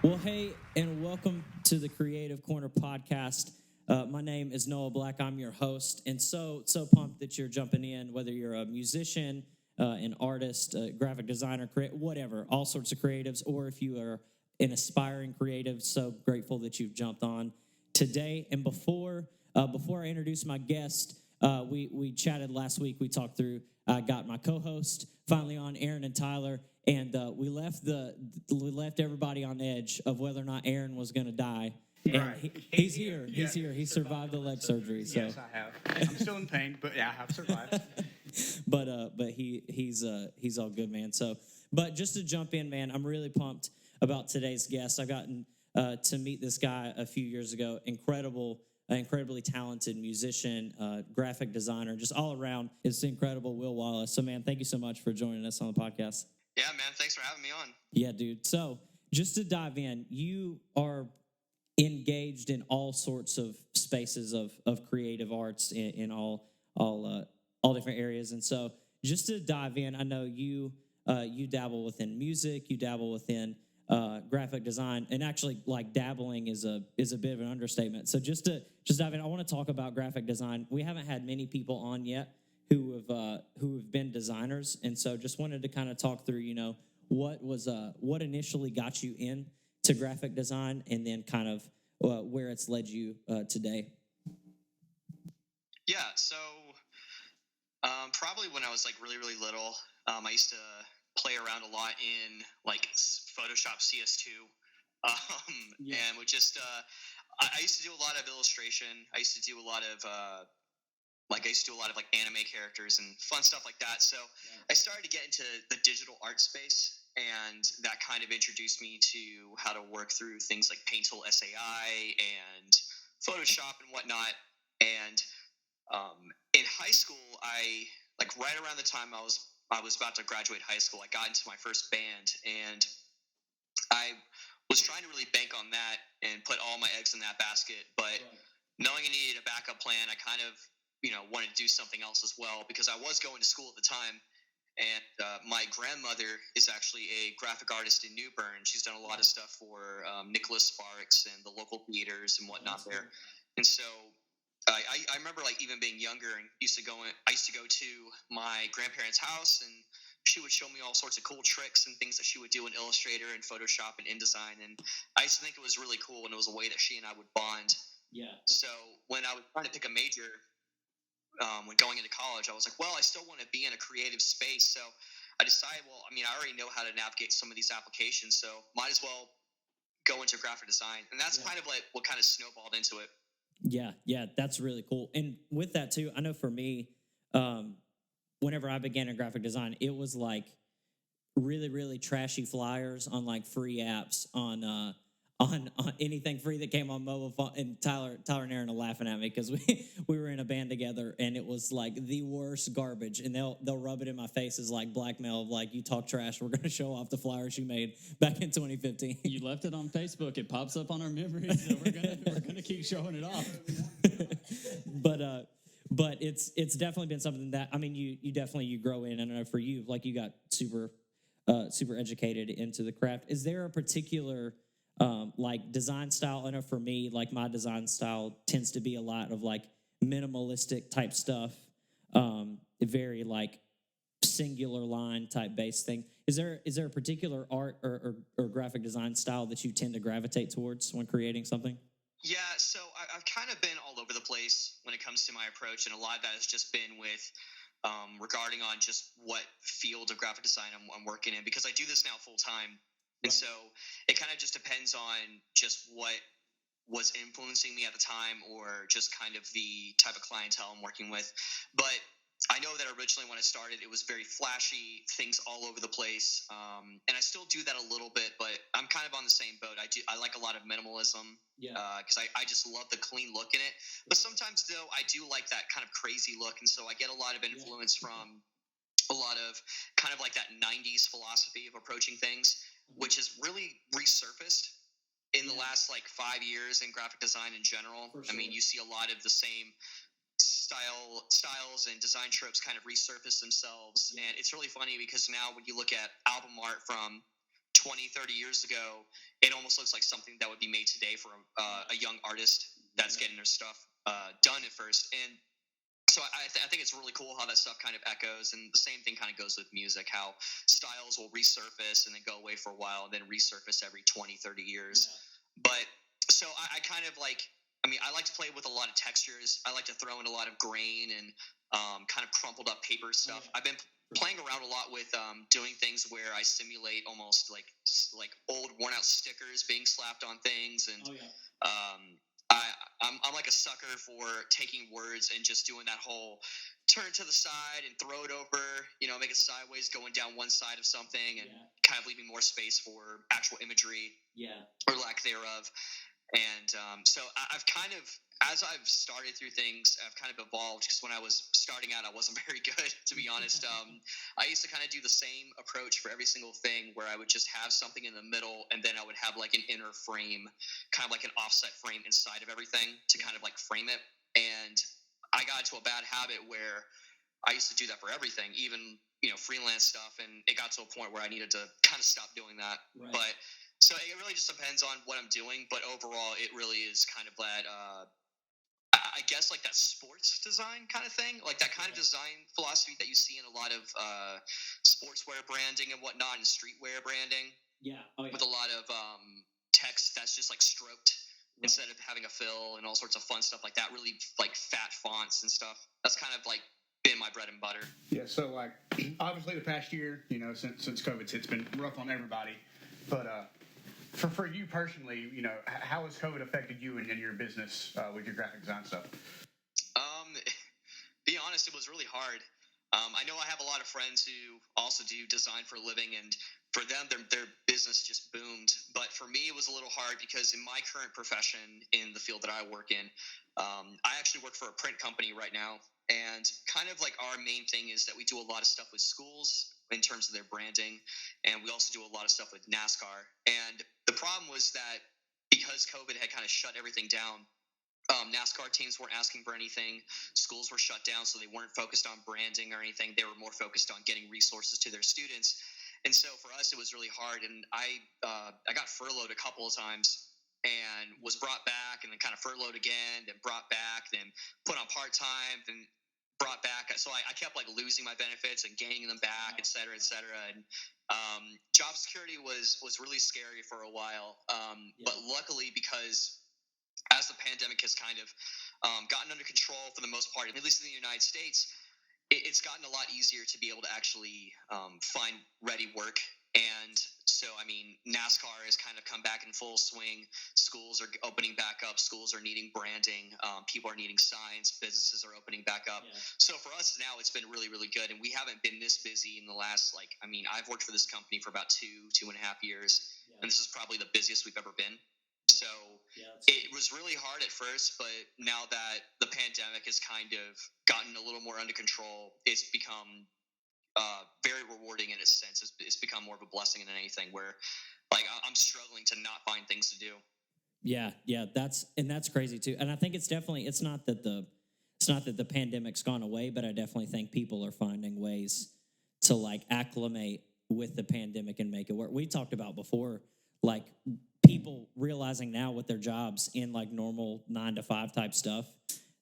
Well, hey, and welcome to the Creative Corner podcast. My name is Noah Black. I'm your host, and so pumped that you're jumping in, whether you're a musician, an artist, a graphic designer, whatever, all sorts of creatives, or if you are an aspiring creative, so grateful that you've jumped on today. And before I introduce my guest, we chatted last week. We talked through. I got my co-host finally on, Aaron and Tyler. And we left everybody on edge of whether or not Aaron was going to die. And right. He's here. He's here. He survived the leg surgery. So. Yes, I have. I'm still in pain, but yeah, I have survived. but he's all good, man. So, but just to jump in, man, I'm really pumped about today's guest. I've gotten to meet this guy a few years ago. Incredibly talented musician, graphic designer, just all around. It's incredible, Will Wallace. So, man, thank you so much for joining us on the podcast. Yeah, man. Thanks for having me on. Yeah, dude. So just to dive in, you are engaged in all sorts of spaces of creative arts in all different areas. And so just to dive in, I know you dabble within music, you dabble within graphic design, and actually like dabbling is a bit of an understatement. So just dive in, I want to talk about graphic design. We haven't had many people on yet who have been designers, and so just wanted to kind of talk through, what initially got you into graphic design, and then kind of where it's led you today. Yeah, so probably when I was like really really little, I used to play around a lot in like Photoshop CS2, and would just I used to do a lot of illustration. I used to do a lot of anime characters and fun stuff like that. So I started to get into the digital art space, and that kind of introduced me to how to work through things like Paint Tool SAI and Photoshop and whatnot. And in high school, right around the time I was about to graduate high school, I got into my first band, and I was trying to really bank on that and put all my eggs in that basket. But knowing I needed a backup plan, I kind of wanted to do something else as well, because I was going to school at the time, and my grandmother is actually a graphic artist in New Bern. She's done a lot of stuff for Nicholas Sparks and the local theaters and whatnot there. And so I remember like even being younger and I used to go to my grandparents' house, and she would show me all sorts of cool tricks and things that she would do in Illustrator and Photoshop and InDesign. And I used to think it was really cool, and it was a way that she and I would bond. Yeah. So when I was trying to pick a major, when going into college, I was like, well, I still want to be in a creative space. So I decided, I already know how to navigate some of these applications, so might as well go into graphic design. And that's kind of like what kind of snowballed into it. Yeah, that's really cool. And with that too, I know for me, whenever I began in graphic design, it was like really, really trashy flyers on like free apps on anything free that came on mobile phone. And Tyler and Aaron are laughing at me because we were in a band together, and it was like the worst garbage. And they'll rub it in my face as like blackmail of like, you talk trash, we're going to show off the flyers you made back in 2015. You left it on Facebook. It pops up on our memories. So we're gonna keep showing it off. But it's definitely been something that, I mean, you grow in. And I know for you, like, you got super educated into the craft. Is there a particular like design style? I know for me, like, my design style tends to be a lot of like minimalistic type stuff, very like singular line type based thing. Is there a particular art or graphic design style that you tend to gravitate towards when creating something? Yeah, so I've kind of been all over the place when it comes to my approach, and a lot of that has just been with regarding on just what field of graphic design I'm working in, because I do this now full time. And so it kind of just depends on just what was influencing me at the time, or just kind of the type of clientele I'm working with. But I know that originally when I started, it was very flashy, things all over the place. And I still do that a little bit, but I'm kind of on the same boat. I like a lot of minimalism, because I just love the clean look in it. But sometimes, though, I do like that kind of crazy look. And so I get a lot of influence from a lot of kind of like that 90s philosophy of approaching things, which has really resurfaced in the last like 5 years in graphic design in general. Sure. I mean, you see a lot of the same styles and design tropes kind of resurface themselves. And it's really funny because now when you look at album art from 20, 30 years ago, it almost looks like something that would be made today for a young artist that's getting their stuff done at first. And so I think it's really cool how that stuff kind of echoes, and the same thing kind of goes with music, how styles will resurface and then go away for a while and then resurface every 20, 30 years. Yeah. But so I kind of like, I mean, I like to play with a lot of textures. I like to throw in a lot of grain and kind of crumpled up paper stuff. Oh, yeah. I've been playing around a lot with doing things where I simulate almost like old worn out stickers being slapped on things. And I'm like a sucker for taking words and just doing that whole turn to the side and throw it over, make it sideways, going down one side of something, and kind of leaving more space for actual imagery or lack thereof. And so I've kind of, as I've started through things, I've kind of evolved, because when I was starting out, I wasn't very good, to be honest. I used to kind of do the same approach for every single thing, where I would just have something in the middle, and then I would have like an inner frame, kind of like an offset frame inside of everything to kind of like frame it. And I got into a bad habit where I used to do that for everything, even, freelance stuff. And it got to a point where I needed to kind of stop doing that. Right. But so it really just depends on what I'm doing. But overall, it really is kind of that, I guess, like that sports design kind of thing, like that kind of design philosophy that you see in a lot of sportswear branding and whatnot, and streetwear branding. With a lot of text that's just like stroked instead of having a fill and all sorts of fun stuff like that. Really like fat fonts and stuff. That's kind of like been my bread and butter. Yeah. So like, obviously the past year, since COVID's, it's been rough on everybody, but For you personally, how has COVID affected you and your business with your graphic design stuff? Be honest, it was really hard. I know I have a lot of friends who also do design for a living, and for them, their business just boomed. But for me, it was a little hard because in my current profession, in the field that I work in, I actually work for a print company right now. And kind of like our main thing is that we do a lot of stuff with schools in terms of their branding. And we also do a lot of stuff with NASCAR. And the problem was that because COVID had kind of shut everything down, NASCAR teams weren't asking for anything. Schools were shut down, so they weren't focused on branding or anything. They were more focused on getting resources to their students. And so for us, it was really hard. And I got furloughed a couple of times and was brought back, and then kind of furloughed again, then brought back, then put on part-time, then brought back. So I kept like losing my benefits and gaining them back, et cetera, et cetera. And job security was really scary for a while. But luckily, because as the pandemic has kind of gotten under control for the most part, at least in the United States, it's gotten a lot easier to be able to actually find ready work. And so, I mean, NASCAR has kind of come back in full swing. Schools are opening back up. Schools are needing branding. People are needing signs. Businesses are opening back up. Yeah. So for us now, it's been really, really good. And we haven't been this busy in the last, I've worked for this company for about 2.5 years. Yeah. And this is probably the busiest we've ever been. So it was really hard at first, but now that the pandemic has kind of gotten a little more under control, it's become very rewarding in a sense. It's become more of a blessing than anything, where like I'm struggling to not find things to do. Yeah, that's crazy too. And I think it's not that the pandemic's gone away, but I definitely think people are finding ways to like acclimate with the pandemic and make it work. We talked about before, like people realizing now with their jobs in like normal 9-to-5 type stuff,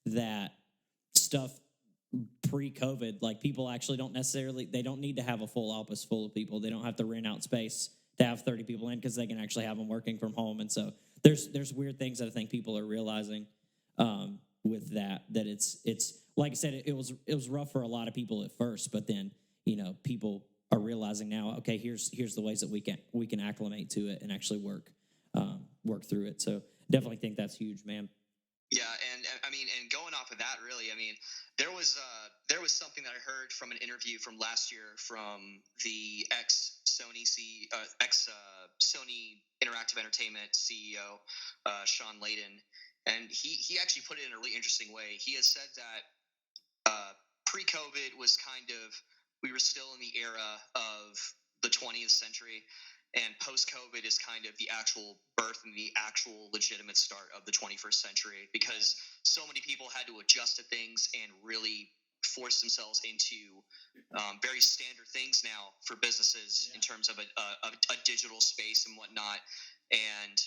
that stuff pre-COVID, like people actually they don't need to have a full office full of people. They don't have to rent out space to have 30 people in, because they can actually have them working from home. And so there's weird things that I think people are realizing with that it's like I said, it was rough for a lot of people at first, but then people are realizing now, okay, here's the ways that we can acclimate to it and actually work through it. So definitely think that's huge, man. Yeah, and I mean, and going off of that, really, I mean, there was something that I heard from an interview from last year from the ex Sony Interactive Entertainment CEO, Sean Layden, and he actually put it in a really interesting way. He has said that pre-COVID was we were still in the era of the 20th century. And post-COVID is kind of the actual birth and the actual legitimate start of the 21st century, because so many people had to adjust to things and really forced themselves into very standard things now for businesses in terms of a digital space and whatnot. And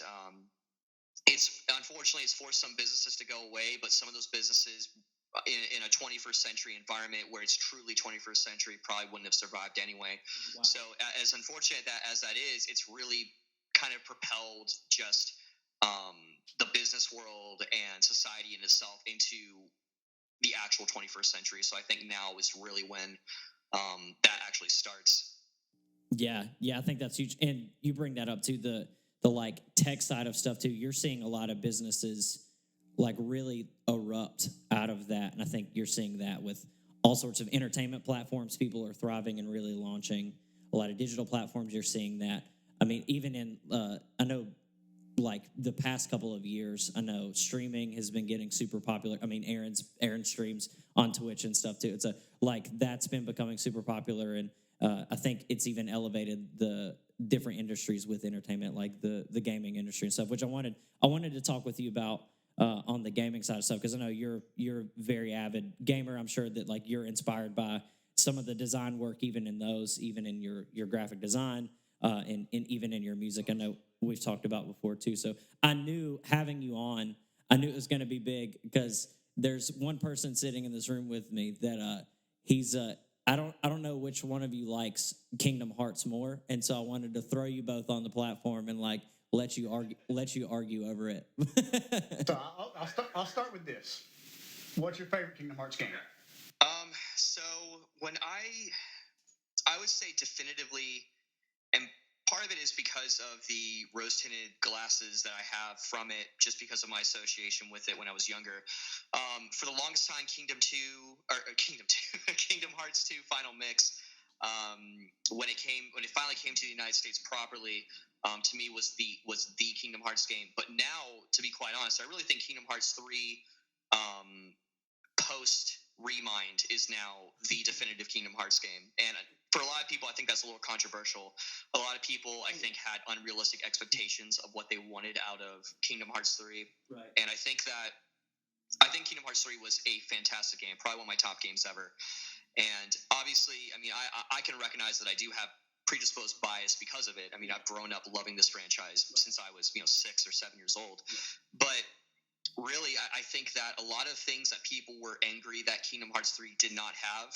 it's forced some businesses to go away, but some of those businesses in a 21st century environment where it's truly 21st century probably wouldn't have survived anyway. Wow. So as unfortunate as that is, it's really kind of propelled just the business world and society in itself into the actual 21st century. So I think now is really when that actually starts. Yeah, I think that's huge. And you bring that up to the like tech side of stuff too. You're seeing a lot of businesses like really erupt out of that. And I think you're seeing that with all sorts of entertainment platforms. People are thriving and really launching a lot of digital platforms. You're seeing that. I mean, even in, I know like the past couple of years, I know streaming has been getting super popular. I mean, Aaron streams on Twitch and stuff too. It's that's been becoming super popular. And I think it's even elevated the different industries with entertainment, like the gaming industry and stuff, which I wanted to talk with you about on the gaming side of stuff, because I know you're a very avid gamer. I'm sure that like you're inspired by some of the design work, even in your graphic design, and even in your music. I know we've talked about before too. So I knew having you on, I knew it was going to be big, because there's one person sitting in this room with me that he's I don't know which one of you likes Kingdom Hearts more, and so I wanted to throw you both on the platform and like let you argue over it. So I'll start with this. What's your favorite Kingdom Hearts game? So when I would say definitively, and part of it is because of the rose-tinted glasses that I have from it, just because of my association with it when I was younger. For the longest time, Kingdom Hearts 2 Final Mix, when it finally came to the United States properly, to me was the Kingdom Hearts game. But now, to be quite honest, I really think Kingdom Hearts 3 post Remind is now the definitive Kingdom Hearts game. And for a lot of people, I think that's a little controversial. A lot of people, I think, had unrealistic expectations of what they wanted out of Kingdom Hearts 3. Right. And I think Kingdom Hearts 3 was a fantastic game, probably one of my top games ever. And obviously, I mean, I can recognize that I do have predisposed bias because of it. I mean, I've grown up loving this franchise since I was 6 or 7 years old. Yeah. But really, I think that a lot of things that people were angry that Kingdom Hearts 3 did not have.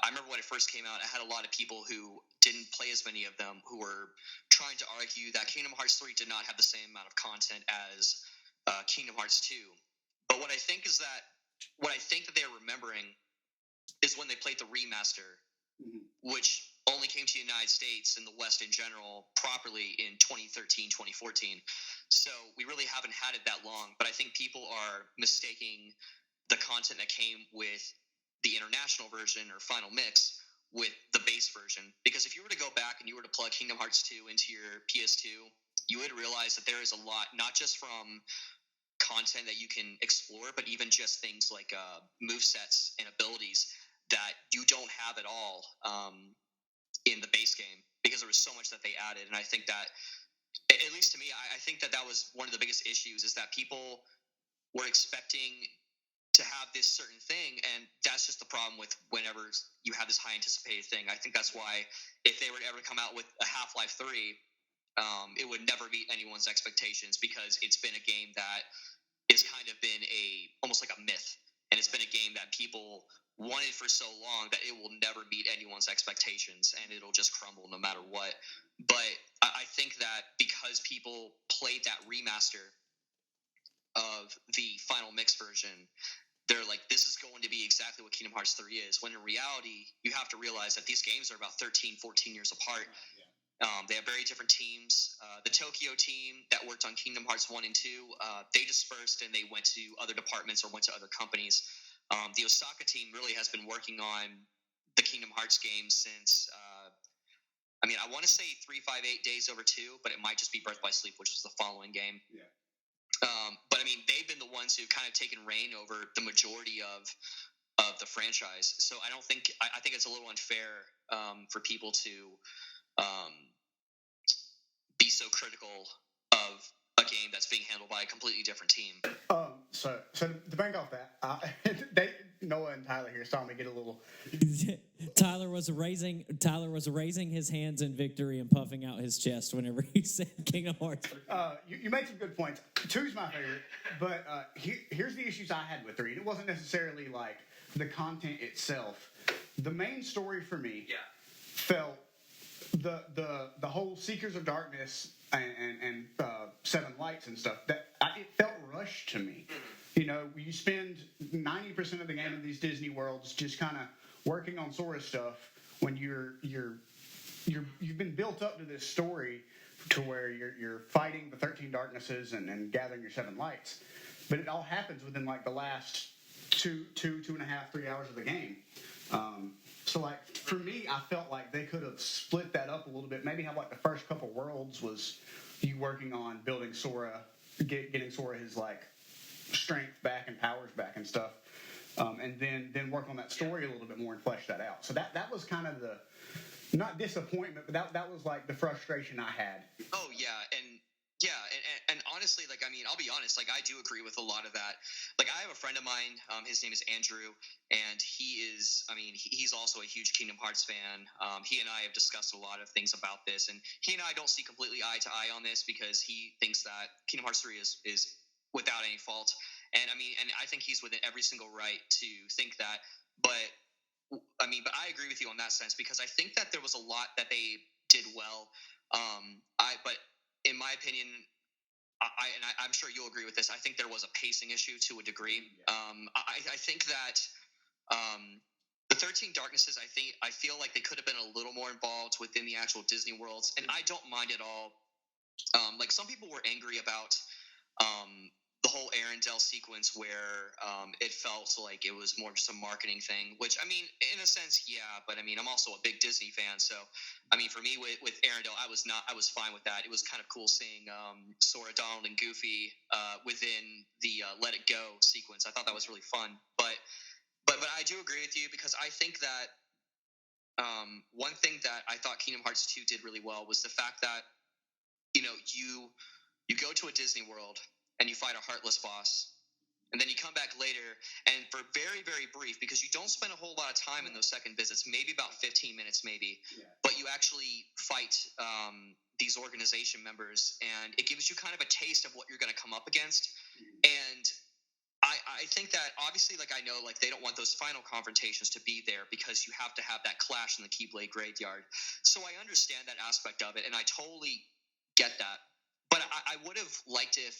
I remember when it first came out, I had a lot of people who didn't play as many of them who were trying to argue that Kingdom Hearts 3 did not have the same amount of content as Kingdom Hearts 2. But what I think that they're remembering is when they played the remaster, which only came to the United States and the West in general properly in 2013, 2014. So we really haven't had it that long. But I think people are mistaking the content that came with the international version or Final Mix with the base version. Because if you were to go back and you were to plug Kingdom Hearts 2 into your PS2, you would realize that there is a lot, not just from content that you can explore, but even just things like movesets and abilities that you don't have at all in the base game, because there was so much that they added. And I think that, at least to me, I think that was one of the biggest issues, is that people were expecting to have this certain thing, and that's just the problem with whenever you have this high anticipated thing. I think that's why if they were to ever come out with a Half-Life 3, it would never meet anyone's expectations, because it's been a game that has kind of been almost like a myth, and it's been a game that people wanted for so long that it will never meet anyone's expectations, and it'll just crumble no matter what. But I think that because people played that remaster of the Final Mix version, they're like, this is going to be exactly what Kingdom Hearts 3 is, when in reality, you have to realize that these games are about 13, 14 years apart. They have very different teams. The Tokyo team that worked on Kingdom Hearts 1 and 2, they dispersed and they went to other departments or went to other companies. The Osaka team really has been working on the Kingdom Hearts game since, I want to say 358 Days Over 2, but it might just be Birth by Sleep, which was the following game. Yeah. But they've been the ones who've kind of taken reign over the majority of the franchise. So I think it's a little unfair for people to be so critical of of a game that's being handled by a completely different team. So to bank off that, Noah and Tyler here saw me get a little. Tyler was raising his hands in victory and puffing out his chest whenever he said Kingdom Hearts. You made some good points. 2's my favorite, but here's the issues I had with 3. It wasn't necessarily like the content itself. The main story for me felt the whole Seekers of Darkness and Seven Lights and stuff. It felt rushed to me. You know, you spend 90% of the game in these Disney worlds just kind of working on Sora stuff when you've been built up to this story to where you're fighting the 13 Darknesses and gathering your 7 Lights, but it all happens within like the last 2.5, 3 hours of the game. So like for me, I felt like they could have split that up a little bit. Maybe have like the first couple worlds was you working on building Sora, getting Sora his like strength back and powers back and stuff, and then work on that story a little bit more and flesh that out. So that was kind of the not disappointment, but that was like the frustration I had. Oh yeah, and honestly, like, I mean, I'll be honest, like, I do agree with a lot of that. Like, I have a friend of mine, his name is Andrew, and he's also a huge Kingdom Hearts fan. He and I have discussed a lot of things about this, and he and I don't see completely eye to eye on this because he thinks that Kingdom Hearts 3 is without any fault. And I think he's within every single right to think that. But I agree with you on that sense because I think that there was a lot that they did well. But in my opinion, I'm sure you'll agree with this. I think there was a pacing issue to a degree. I think that the 13 Darknesses, I feel like they could have been a little more involved within the actual Disney worlds, and I don't mind at all. Like some people were angry about the whole Arendelle sequence where it felt like it was more just a marketing thing, which, I mean, in a sense, yeah, but I mean, I'm also a big Disney fan, so, I mean, for me, with Arendelle, I was fine with that. It was kind of cool seeing Sora, Donald, and Goofy within the Let It Go sequence. I thought that was really fun, but I do agree with you because I think that one thing that I thought Kingdom Hearts 2 did really well was the fact that, you know, you go to a Disney world and you fight a heartless boss, and then you come back later, and for very, very brief, because you don't spend a whole lot of time in those second visits, maybe about 15 minutes maybe, but you actually fight these organization members, and it gives you kind of a taste of what you're going to come up against. And I think that obviously, like, I know, like, they don't want those final confrontations to be there because you have to have that clash in the Keyblade Graveyard. So I understand that aspect of it, and I totally get that. But I would have liked if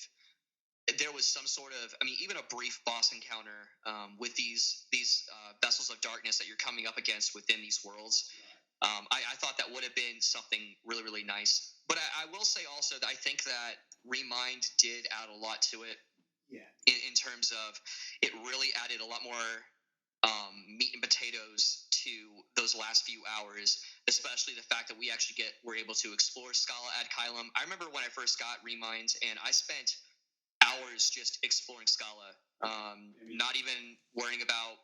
there was some sort of, I mean, even a brief boss encounter with these vessels of darkness that you're coming up against within these worlds. I thought that would have been something really, really nice. But I will say also that I think that Remind did add a lot to it. Yeah. In terms of, it really added a lot more meat and potatoes to those last few hours, especially the fact that we actually were able to explore Scala ad Kylum. I remember when I first got Remind, and I spent hours just exploring Scala, not even worrying about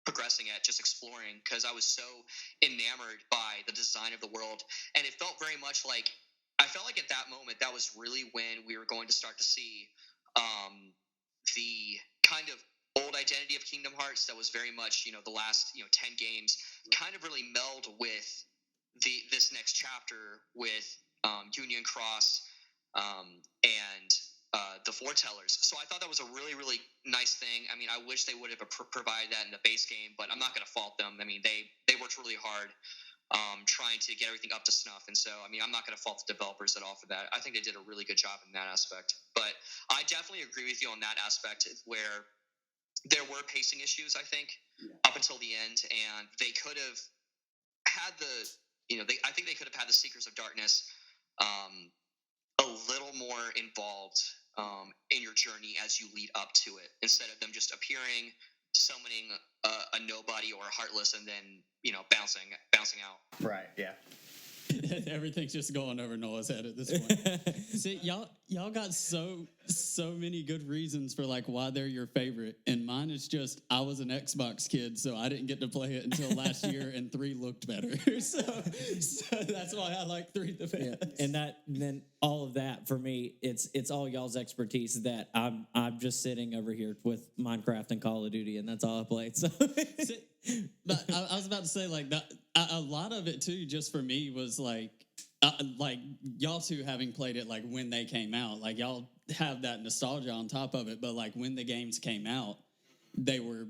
progressing it, just exploring, because I was so enamored by the design of the world. And it felt very much like, I felt like at that moment, that was really when we were going to start to see the kind of old identity of Kingdom Hearts that was very much, you know, the last, 10 games kind of really meld with this next chapter with Union Cross and the Foretellers. So I thought that was a really, really nice thing. I mean, I wish they would have provided that in the base game, but I'm not going to fault them. I mean, they worked really hard trying to get everything up to snuff. And so, I mean, I'm not going to fault the developers at all for that. I think they did a really good job in that aspect. But I definitely agree with you on that aspect where there were pacing issues, I think, up until the end. And they could have had I think they could have had the Seekers of Darkness a little more involved in your journey as you lead up to it, instead of them just appearing, summoning a nobody or a heartless, and then bouncing out. Right. Yeah. Everything's just going over Noah's head at this point. See, y'all got so so many good reasons for like why they're your favorite, and mine is just I was an Xbox kid, so I didn't get to play it until last year, and 3 looked better. so that's why I like 3 the best. Yeah. And then all of that for me, it's all y'all's expertise that I'm just sitting over here with Minecraft and Call of Duty, and that's all I played. So, but I was about to say like that. A lot of it too, just for me, was like y'all two having played it like when they came out, like y'all have that nostalgia on top of it. But like when the games came out, they were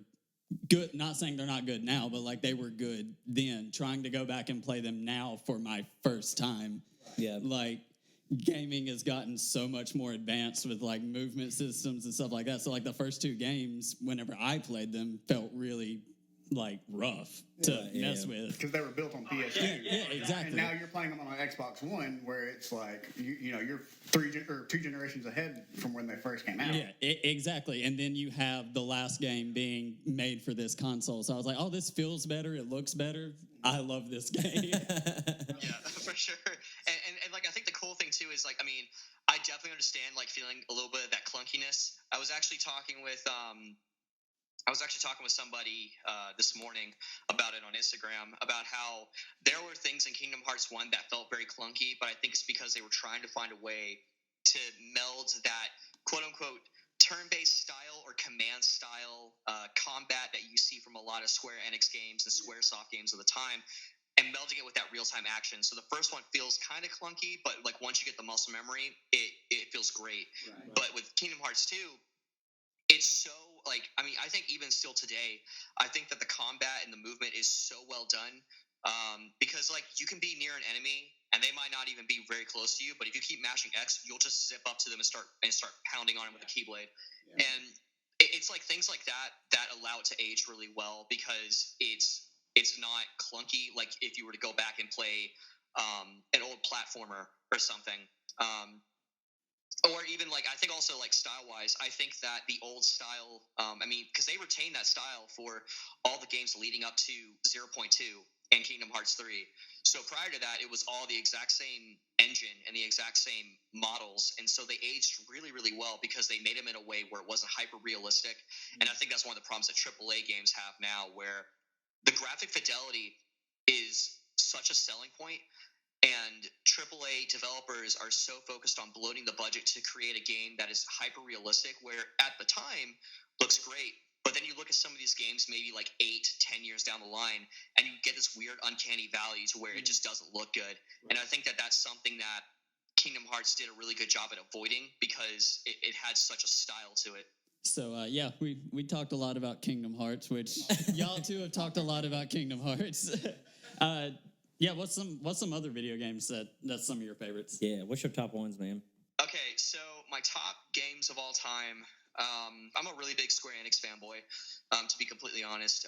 good. Not saying they're not good now, but like they were good then. Trying to go back and play them now for my first time, yeah, like gaming has gotten so much more advanced with like movement systems and stuff like that. So like the first 2 games, whenever I played them, felt really like rough to mess with because they were built on PS2. Yeah, exactly. And now you're playing them on an Xbox One, where it's like you know you're 2 generations ahead from when they first came out. Yeah, exactly. And then you have the last game being made for this console. So I was like, oh, this feels better. It looks better. I love this game. Yeah, for sure. And like I think the cool thing too is like I definitely understand like feeling a little bit of that clunkiness. I was actually talking with somebody this morning about it on Instagram, about how there were things in Kingdom Hearts 1 that felt very clunky, but I think it's because they were trying to find a way to meld that quote-unquote turn-based style or command style combat that you see from a lot of Square Enix games and Squaresoft games of the time, and melding it with that real-time action. So the first one feels kind of clunky, but like once you get the muscle memory, it feels great. Right. But with Kingdom Hearts 2, it's so I think even still today, I think that the combat and the movement is so well done because like you can be near an enemy and they might not even be very close to you, but if you keep mashing X, you'll just zip up to them and start pounding on them with the keyblade. Yeah. And it's like things like that allow it to age really well because it's not clunky like if you were to go back and play an old platformer or something. Or even like I think also like style wise, I think that the old style, because they retained that style for all the games leading up to 0.2 and Kingdom Hearts 3. So prior to that, it was all the exact same engine and the exact same models, and so they aged really, really well because they made them in a way where it wasn't hyper realistic. And I think that's one of the problems that AAA games have now, where the graphic fidelity is such a selling point. And AAA developers are so focused on bloating the budget to create a game that is hyper-realistic, where at the time looks great, but then you look at some of these games maybe like 8-10 years down the line, and you get this weird uncanny valley to where it just doesn't look good. Right. And I think that that's something that Kingdom Hearts did a really good job at avoiding because it had such a style to it. So, we talked a lot about Kingdom Hearts, which y'all too have talked a lot about Kingdom Hearts. Yeah, what's some other video games that's some of your favorites? Yeah, what's your top ones, man? Okay, so my top games of all time, I'm a really big Square Enix fanboy, to be completely honest.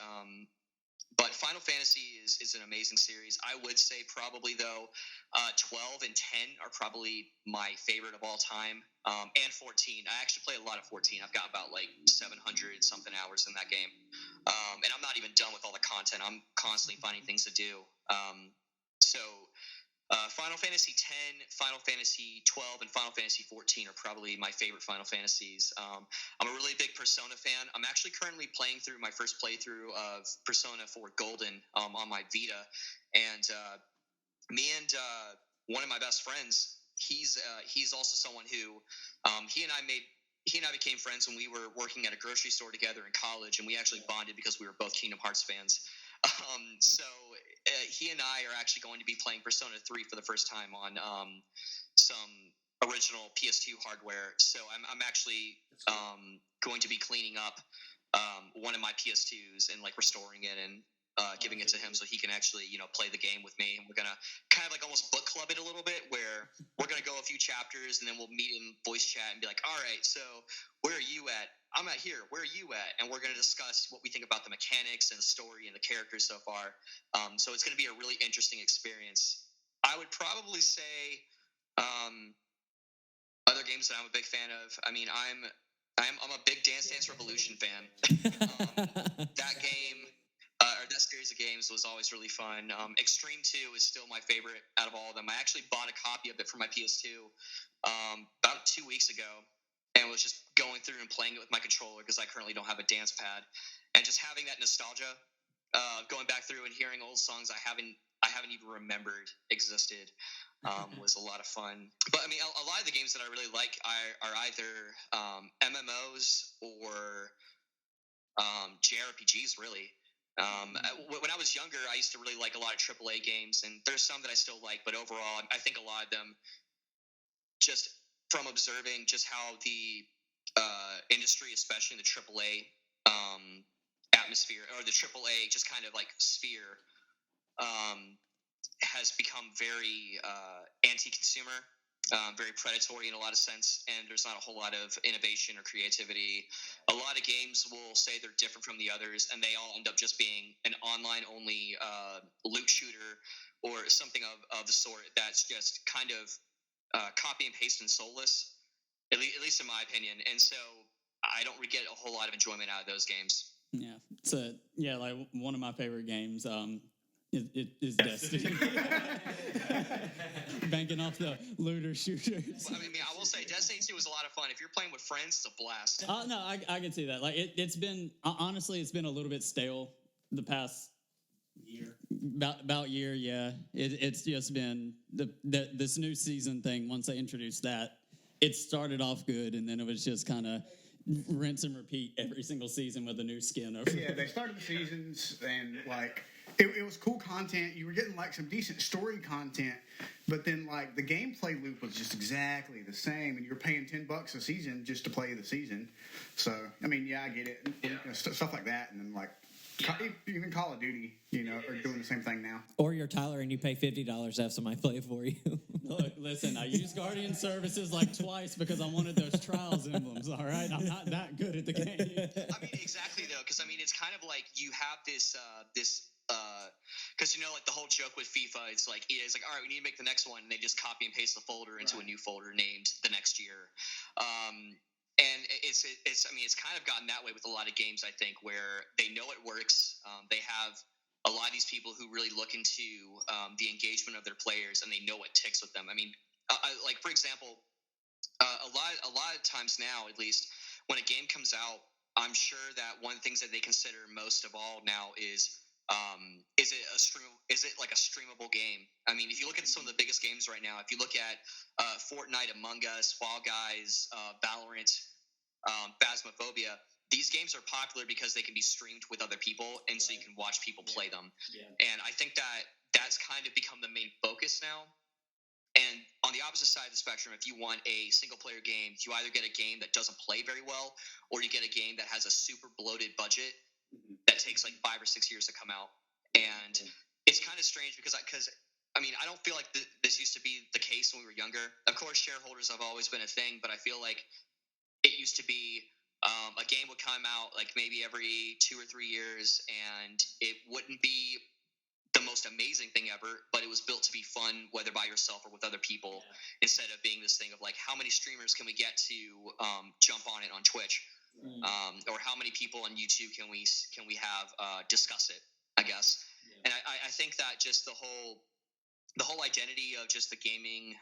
But Final Fantasy is an amazing series. I would say probably, though, 12 and 10 are probably my favorite of all time, and 14. I actually play a lot of 14. I've got about like 700-something hours in that game. And I'm not even done with all the content. I'm constantly finding things to do. So Final Fantasy X, Final Fantasy 12, and Final Fantasy 14 are probably my favorite Final Fantasies. I'm a really big Persona fan. I'm actually currently playing through my first playthrough of Persona 4 Golden on my Vita. And me and one of my best friends, he's also someone who he and I became friends when we were working at a grocery store together in college, and we actually bonded because we were both Kingdom Hearts fans. So he and I are actually going to be playing Persona 3 for the first time on some original PS2 hardware. So I'm actually going to be cleaning up one of my PS2s and like restoring it and giving it to him so he can actually, play the game with me. And we're going to kind of like almost book club it a little bit, where we're going to go a few chapters and then we'll meet in voice chat and be like, all right, so where are you at? I'm at here. Where are you at? And we're going to discuss what we think about the mechanics and the story and the characters so far. So it's going to be a really interesting experience. I would probably say other games that I'm a big fan of. I mean, I'm a big Dance Dance Revolution fan. That game, or that series of games, was always really fun. Extreme 2 is still my favorite out of all of them. I actually bought a copy of it for my PS2 about 2 weeks ago. and was just going through and playing it with my controller because I currently don't have a dance pad, and just having that nostalgia, going back through and hearing old songs I haven't even remembered existed, was a lot of fun. But I mean, a lot of the games that I really like are either MMOs or JRPGs, really. When I was younger, I used to really like a lot of AAA games, and there's some that I still like, but overall, I think a lot of them, just from observing just how the industry, especially in the AAA atmosphere, or the AAA just kind of like sphere, has become very anti-consumer, very predatory in a lot of sense, and there's not a whole lot of innovation or creativity. A lot of games will say they're different from the others, and they all end up just being an online-only loot shooter or something of the sort that's just kind of copy and paste and soulless, at least in my opinion. And so I don't get a whole lot of enjoyment out of those games. Yeah. So yeah, like one of my favorite games is Destiny. Banking off the looter shooters. I mean, I will say Destiny 2 was a lot of fun. If you're playing with friends, it's a blast. No, I can see that. Like it's been honestly, it's been a little bit stale the past year. About year, yeah. It's just been this new season thing. Once they introduced that, it started off good, and then it was just kind of rinse and repeat every single season with a new skin over. Yeah, they started the seasons, and like it was cool content. You were getting like some decent story content, but then like the gameplay loop was just exactly the same, and you're paying $10 a season just to play the season. So I mean, yeah, I get it. You know, stuff like that, and then like even Call of Duty, you know, are doing the same thing now. Or you're Tyler and you pay $50 to have somebody play it for you. Look, listen, I used Guardian Services like twice because I wanted those Trials emblems, all right? I'm not that good at the game. I mean, exactly, though, because, I mean, it's kind of like you have this because, you know, like the whole joke with FIFA, it's like, EA's like, all right, we need to make the next one, and they just copy and paste the folder into a new folder named the next year. And it's I mean, it's kind of gotten that way with a lot of games, I think, where they know it works. They have a lot of these people who really look into the engagement of their players, and they know what ticks with them. I mean, like, for example, a lot of times now, at least, when a game comes out, I'm sure that one of the things that they consider most of all now is it like a streamable game? I mean, if you look at some of the biggest games right now, if you look at Fortnite, Among Us, Fall Guys, Valorant, Phasmophobia, these games are popular because they can be streamed with other people, and so you can watch people play them. Yeah. And I think that that's kind of become the main focus now. And on the opposite side of the spectrum, if you want a single-player game, you either get a game that doesn't play very well, or you get a game that has a super bloated budget that takes like 5 or 6 years to come out. And it's kind of strange because I mean, I don't feel like this used to be the case when we were younger. Of course, shareholders have always been a thing, but I feel like it used to be a game would come out like maybe every 2 or 3 years, and it wouldn't be the most amazing thing ever, but it was built to be fun, whether by yourself or with other people, instead of being this thing of like, how many streamers can we get to jump on it on Twitch, or how many people on YouTube can we have discuss it, I guess. Yeah. And I think that just the whole identity of just the gaming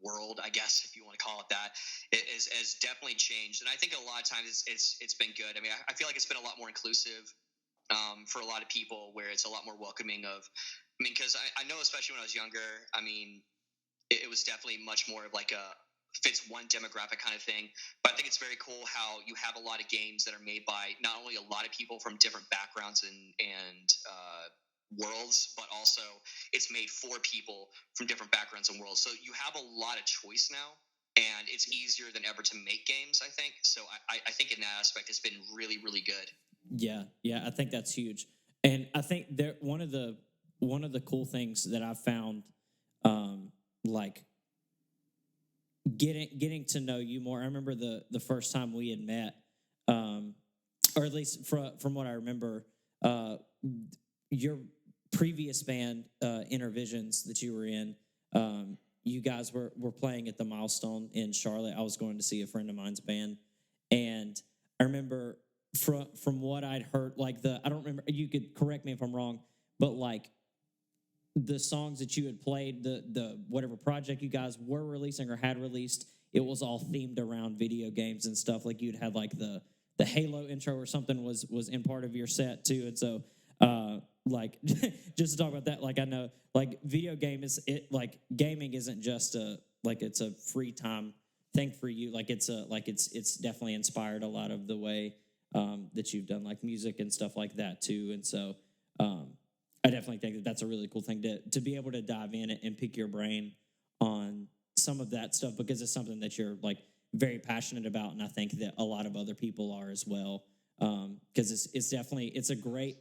world, I guess, if you want to call it that, has definitely changed. And I think a lot of times it's been good. I mean, I feel like it's been a lot more inclusive for a lot of people, where it's a lot more welcoming of, I mean, because I know, especially when I was younger, I mean, it was definitely much more of like a fits one demographic kind of thing. But I think it's very cool how you have a lot of games that are made by not only a lot of people from different backgrounds and worlds, but also it's made for people from different backgrounds and worlds. So you have a lot of choice now, and it's easier than ever to make games, I think. So I think in that aspect, it's been really, really good. Yeah, I think that's huge. And I think one of the cool things that I've found, like getting to know you more. I remember the first time we had met, or at least from what I remember, your previous band, Intervisions, that you were in, you guys were playing at the Milestone in Charlotte. I was going to see a friend of mine's band, and I remember from what I'd heard, like I don't remember, you could correct me if I'm wrong, but like the songs that you had played, the whatever project you guys were releasing or had released, it was all themed around video games and stuff. Like you'd had like the Halo intro or something was in part of your set too. And so like just to talk about that, like I know like video game is it like gaming isn't just it's a free time thing for you. Like it's definitely inspired a lot of the way that you've done like music and stuff like that too. And so I definitely think that that's a really cool thing to be able to dive in and pick your brain on some of that stuff, because it's something that you're like very passionate about, and I think that a lot of other people are as well. Because it's definitely it's a great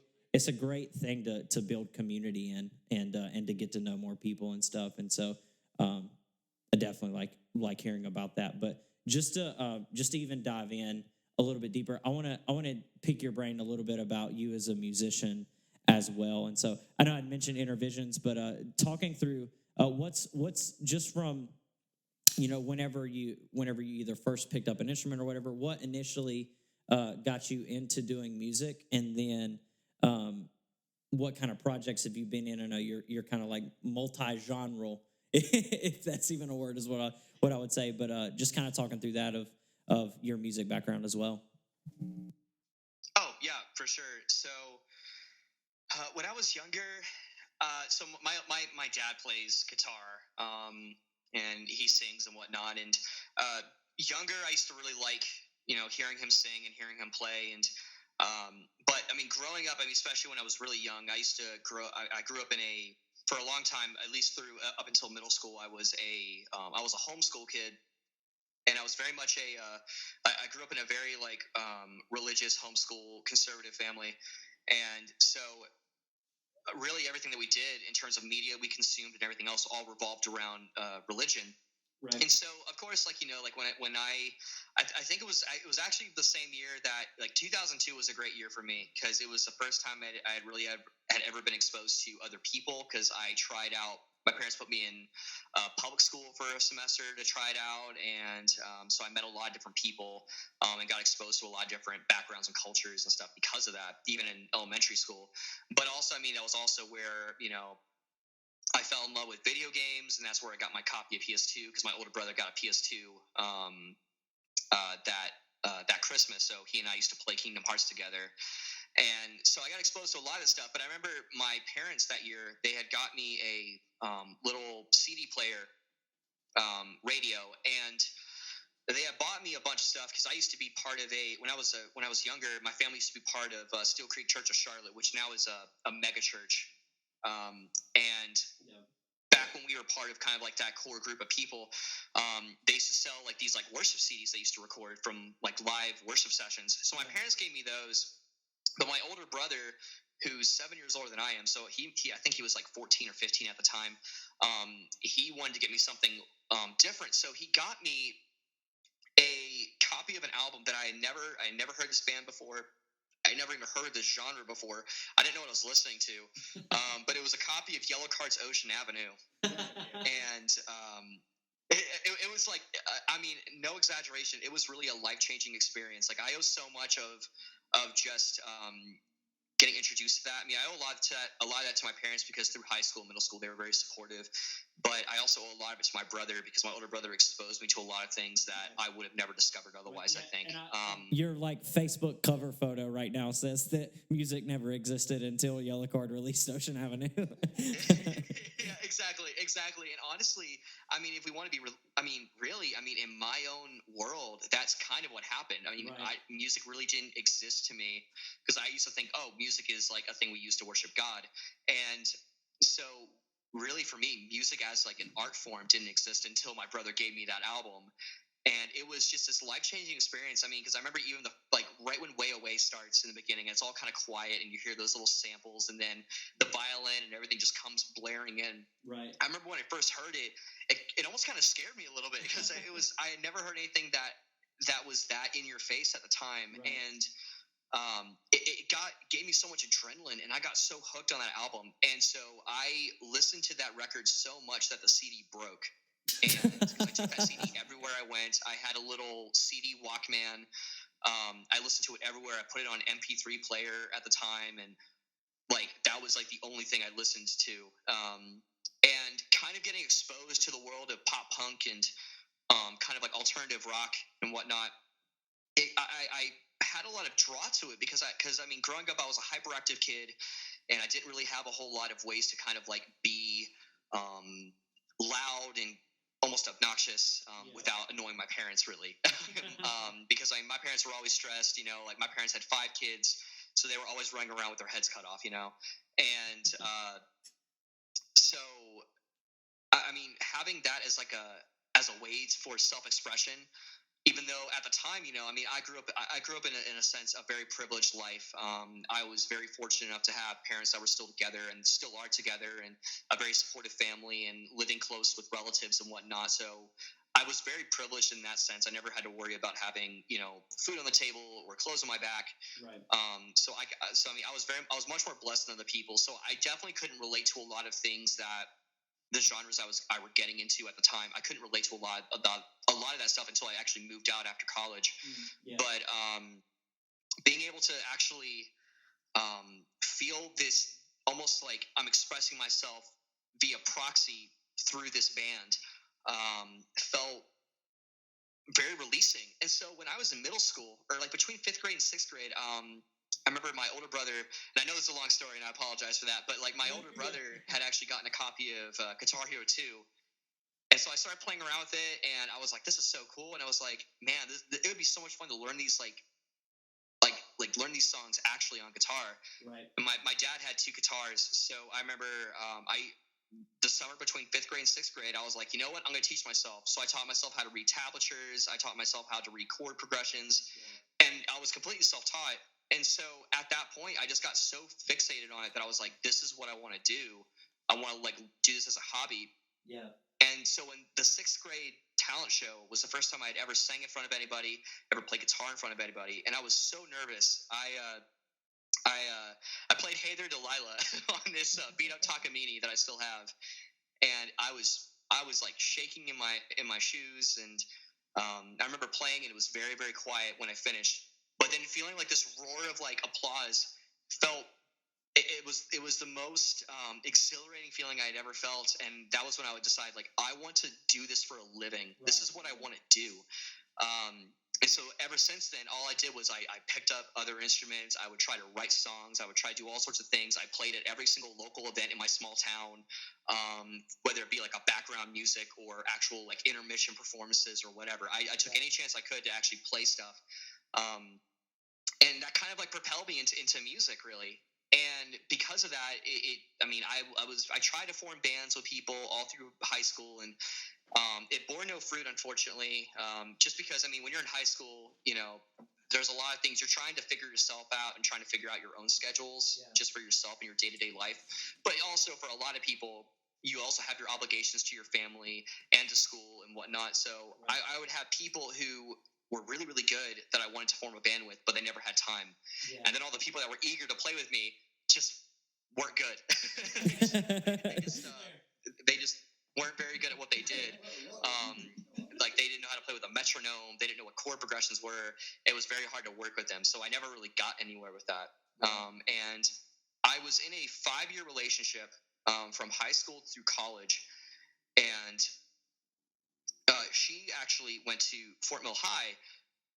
thing to build community in and to get to know more people and stuff. And so I definitely like hearing about that. But just to even dive in a little bit deeper, I want to pick your brain a little bit about you as a musician as well. And so I know I'd mentioned Intervisions, but talking through what's just from whenever you either first picked up an instrument or whatever, what initially got you into doing music, and then what kind of projects have you been in? I know you're kind of like multi-genre, if that's even a word, is what I would say. But just kind of talking through that of your music background as well. Oh yeah, for sure. So when I was younger, so my dad plays guitar, and he sings and whatnot. And younger, I used to really like hearing him sing and hearing him play. And but I mean, growing up, especially when I was really young, I used to I grew up for a long time, at least through up until middle school, I was a homeschool kid. And I was very much I grew up in a very religious homeschool conservative family. And so really everything that we did in terms of media we consumed and everything else all revolved around religion. Right. And so, of course, when I think it was actually the same year that 2002 was a great year for me, because it was the first time I had ever been exposed to other people, because I tried out. My parents put me in public school for a semester to try it out, and so I met a lot of different people and got exposed to a lot of different backgrounds and cultures and stuff because of that, even in elementary school. But also, that was also where I fell in love with video games, and that's where I got my copy of PS2, because my older brother got a PS2 that Christmas. So he and I used to play Kingdom Hearts together. And so I got exposed to a lot of stuff. But I remember my parents that year, they had got me a little CD player radio, and they had bought me a bunch of stuff, because I used to be part of when I was younger, my family used to be part of Steel Creek Church of Charlotte, which now is a mega church. And back when we were part of kind of like that core group of people, they used to sell these worship CDs they used to record from live worship sessions. So my parents gave me those, but my older brother, who's 7 years older than I am, so he I think he was 14 or 15 at the time, he wanted to get me something different. So he got me a copy of an album that I had never heard this band before. I never even heard of this genre before. I didn't know what I was listening to, but it was a copy of Yellowcard's Ocean Avenue, and it was no exaggeration, it was really a life-changing experience. I owe so much of just getting introduced to that. I owe a lot of that to my parents, because through high school, middle school, they were very supportive. But I also owe a lot of it to my brother, because my older brother exposed me to a lot of things that I would have never discovered otherwise, I think. Your Facebook cover photo right now says that music never existed until Yellowcard released Ocean Avenue. Yeah, exactly. And honestly, if we want to be, really, in my own world, that's kind of what happened. Right. Music really didn't exist to me, because I used to think, music is a thing we use to worship God. And so really for me, music as an art form didn't exist until my brother gave me that album. And it was just this life-changing experience. Because I remember even right when Way Away starts in the beginning, it's all kind of quiet, and you hear those little samples, and then the violin and everything just comes blaring in. Right. I remember when I first heard it, it almost kind of scared me a little bit, because I had never heard anything that was that in your face at the time. Right. And it gave me so much adrenaline, and I got so hooked on that album. And so I listened to that record so much that the CD broke. And I took that CD everywhere I went. I had a little CD Walkman. I listened to it everywhere. I put it on MP3 player at the time, and that was like the only thing I listened to. And kind of getting exposed to the world of pop punk and kind of like alternative rock and whatnot. I had a lot of draw to it because I mean, growing up, I was a hyperactive kid, and I didn't really have a whole lot of ways to kind of like be loud and almost obnoxious without annoying my parents, really. Because I mean, my parents were always stressed, you know, like my parents had 5 kids, so they were always running around with their heads cut off, you know. And so I mean, having that as like a way for self-expression, even though at the time, you know, I mean, I grew up in a sense a very privileged life. I was very fortunate enough to have parents that were still together and still are together, and a very supportive family, and living close with relatives and whatnot. So I was very privileged in that sense. I never had to worry about having, you know, food on the table or clothes on my back. Right. So I mean, I was much more blessed than other people. So I definitely couldn't relate to a lot of things that the genres I were getting into at the time. I couldn't relate to a lot of that stuff until I actually moved out after college. Yeah. But being able to actually feel this almost like I'm expressing myself via proxy through this band felt very releasing. And so when I was in middle school, or like between 5th grade and 6th grade, I remember my older brother, and I know it's a long story and I apologize for that, but like my older brother had actually gotten a copy of Guitar Hero 2. And so I started playing around with it, and I was like, this is so cool. And I was like, man, it would be so much fun to learn these like learn these songs actually on guitar. Right. And my dad had 2 guitars. So I remember the summer between 5th grade and 6th grade, I was like, you know what, I'm going to teach myself. So I taught myself how to read tablatures. I taught myself how to read chord progressions. Yeah. And I was completely self-taught. And so at that point, I just got so fixated on it that I was like, this is what I want to do. I want to like do this as a hobby. Yeah. And so in the 6th grade talent show was the first time I'd ever sang in front of anybody, ever played guitar in front of anybody. And I was so nervous. I played Hey There Delilah on this beat up Takamine that I still have. And I was like shaking in my shoes. And I remember playing, and it was very, very quiet when I finished. But then feeling like this roar of like applause felt, it was the most exhilarating feeling I had ever felt. And that was when I would decide, like, I want to do this for a living. Right. This is what I want to do. And so ever since then, all I did was I picked up other instruments. I would try to write songs. I would try to do all sorts of things. I played at every single local event in my small town, whether it be like a background music or actual like intermission performances or whatever. I took any chance I could to actually play stuff. And that kind of like propelled me into music, really. And because of that, I tried to form bands with people all through high school, and it bore no fruit, unfortunately. Just because, I mean, when you're in high school, you know, there's a lot of things you're trying to figure yourself out and trying to figure out your own schedules just for yourself and your day-to-day life. But also for a lot of people, you also have your obligations to your family and to school and whatnot. So right. I would have people who were really, really good that I wanted to form a band with, but they never had time. Yeah. And then all the people that were eager to play with me just weren't good. they just weren't very good at what they did. Like they didn't know how to play with a metronome. They didn't know what chord progressions were. It was very hard to work with them. So I never really got anywhere with that. And I was in a 5-year relationship from high school through college. And she actually went to Fort Mill High.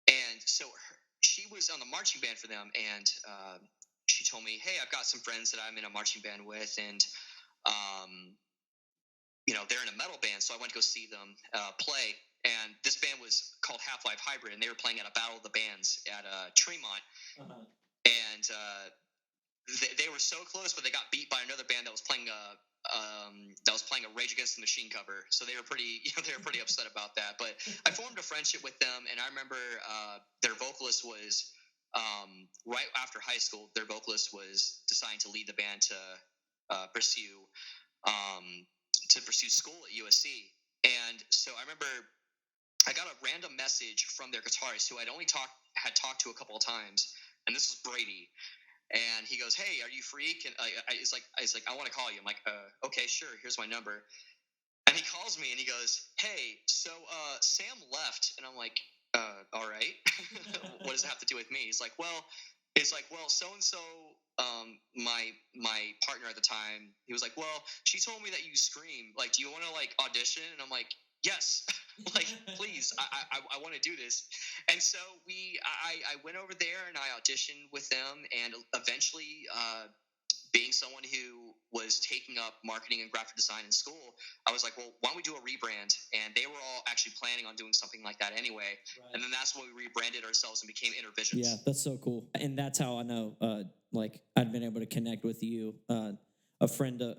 And so she was on the marching band for them. And she told me, hey, I've got some friends that I'm in a marching band with. And, you know, they're in a metal band. So I went to go see them play. And this band was called Half-Life Hybrid. And they were playing at a Battle of the Bands at Tremont. Uh-huh. And they were so close, but they got beat by another band that was playing a Rage Against the Machine cover. So they were pretty upset about that. But I formed a friendship with them, and I remember their vocalist was right after high school. Their vocalist was deciding to lead the band to pursue school at USC. And so I remember I got a random message from their guitarist who I'd only had talked to a couple of times, and this was Brady. And he goes, hey, are you free? He's like, I want to call you. I'm like, okay, sure. Here's my number. And he calls me and he goes, hey, so Sam left. And I'm like, all right. What does it have to do with me? He's like, well, it's like, well, so and so, my partner at the time, he was like, well, she told me that you scream. Like, do you want to like audition? And I'm like, yes, like please, I want to do this. And so I went over there and I auditioned with them, and eventually, being someone who was taking up marketing and graphic design in school, I was like, well, why don't we do a rebrand? And they were all actually planning on doing something like that anyway. Right. And then that's when we rebranded ourselves and became Intervisions. Yeah, that's so cool. And that's how I know, like, I'd been able to connect with you. A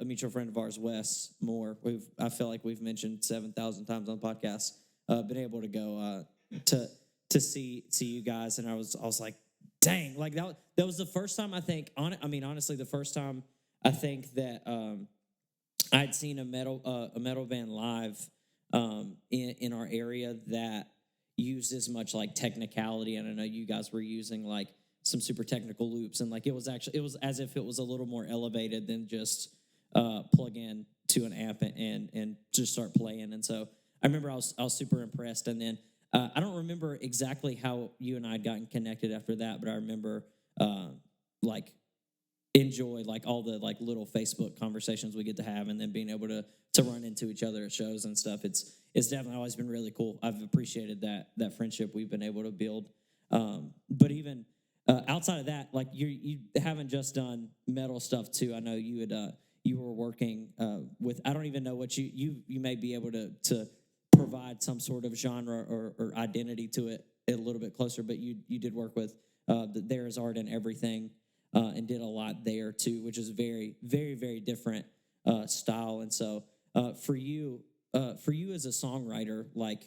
mutual friend of ours, Wes Moore, I feel like we've mentioned 7,000 times on the podcast, been able to go to see you guys. And I was like, dang, like that was the first time I think honestly, the first time I think that I'd seen a metal band live in our area that used as much like technicality. And I know you guys were using like some super technical loops, and like it was as if it was a little more elevated than just plug in to an amp and just start playing. And so I remember I was super impressed. And then I don't remember exactly how you and I had gotten connected after that, but I remember like enjoy like all the like little Facebook conversations we get to have, and then being able to run into each other at shows and stuff. It's definitely always been really cool. I've appreciated that friendship we've been able to build. But even outside of that, like you haven't just done metal stuff too. I know you were working with, I don't even know what you may be able to provide some sort of genre or identity to it a little bit closer, but you did work with There Is Art in Everything, and did a lot there too, which is very, very, very different style. And so for you as a songwriter, like